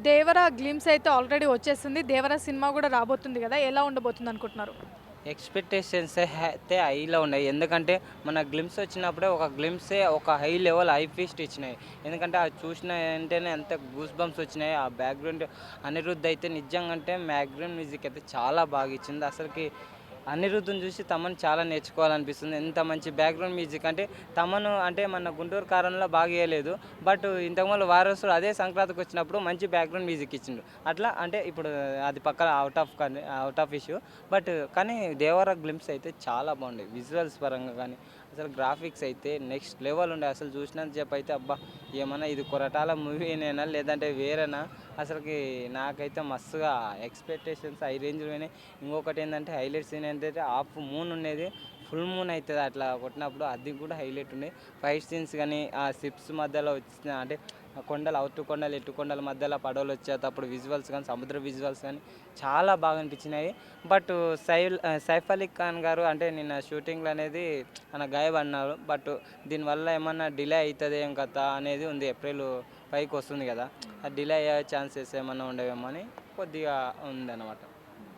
'దేవర' glimpse అయితే already వచ్చేసింది. 'దేవర' cinema గూడా రాబోతుంది గదా! ఎలా ఉండబోతుందనుకుంటున్నారు? ఎక్స్‌పెక్టేషన్స్ అయితే హైలో ఉన్నాయి. ఎందుకంటే మన గ్లిమ్స్ వచ్చినప్పుడే ఒక గ్లిమ్సే ఒక హై లెవెల్ హై ఫీస్ట్ ఇచ్చినాయి. ఎందుకంటే అది చూసిన వెంటనే అంత గూస్ బంప్స్ వచ్చినాయి. ఆ బ్యాక్‌గ్రౌండ్ అనిరుద్ అయితే నిజంగా అంటే బ్యాక్‌గ్రౌండ్ మ్యూజిక్ అయితే చాలా బాగా ఇచ్చింది. అసలకి అనిరుద్‌ని చూసి తమన్ చాలా నేర్చుకోవాలనిపిస్తుంది. ఎంత మంచి బ్యాక్‌గ్రౌండ్ మ్యూజిక్ అంటే తమను అంటే మన 'గుంటూరు కారంలో' బాగా ఎయలేదు. బట్ ఇంతకుముందు 'వారసుడు' అదే సంక్రాంతికి వచ్చినప్పుడు మంచి బ్యాక్‌గ్రౌండ్ మ్యూజిక్ ఇచ్చిండు. అట్లా అంటే ఇప్పుడు అది పక్కన ఔట్ ఆఫ్ ఇష్యూ. కానీ 'దేవర' గ్లింప్స్ అయితే చాలా బాగుండే. విజువల్స్ పరంగా గానీ, అసలు గ్రాఫిక్స్ అయితే నెక్స్ట్ లెవెల్ ఉండే. అసలు చూసినంత సేపయితే అబ్బా! ఏమన్నా ఇది కొరటాల మూవీనేనా లేదంటే వేరేనా అసలకి నాకైతే మస్తుగా ఎక్స్‌పెక్టేషన్స్ హై రేంజ్‌లో పోయినాయి. ఇంకొకటేందంటే హైలైట్ సీన్ ఏంటంటే హాఫ్ మూన్ ఉండేది. ఫుల్ మూన్ అయితది అట్లా కొట్టినప్పుడు అది కూడా హైలైట్ ఉండే. ఫైట్ సీన్స్ గానీ, ఆ షిప్స్ మధ్యలో వచ్చిన అంటే ఆ కొండలు అటు కొండలు, ఇటు కొండల మధ్యలో పడవలొచ్చేటప్పుడు విజువల్స్ గానీ, సముద్ర విజువల్స్ గానీ చాలా బాగా అనిపించినాయి. బట్ సైఫ్ అలీ ఖాన్ గారు అంటే నిన్న షూటింగ్‌లో అనేది ఆయన గాయపడినారు. బట్ దీనివల్ల ఏమన్నా డిలే అయితదా ఏం కథ అనేది ఉంది. ఏప్రిల్ 5కి వస్తుంది కదా! అది డిలే అయ్యే ఛాన్సెస్ ఏమన్నా ఉండవేమో అని కొద్దిగా ఉందన్నమాట.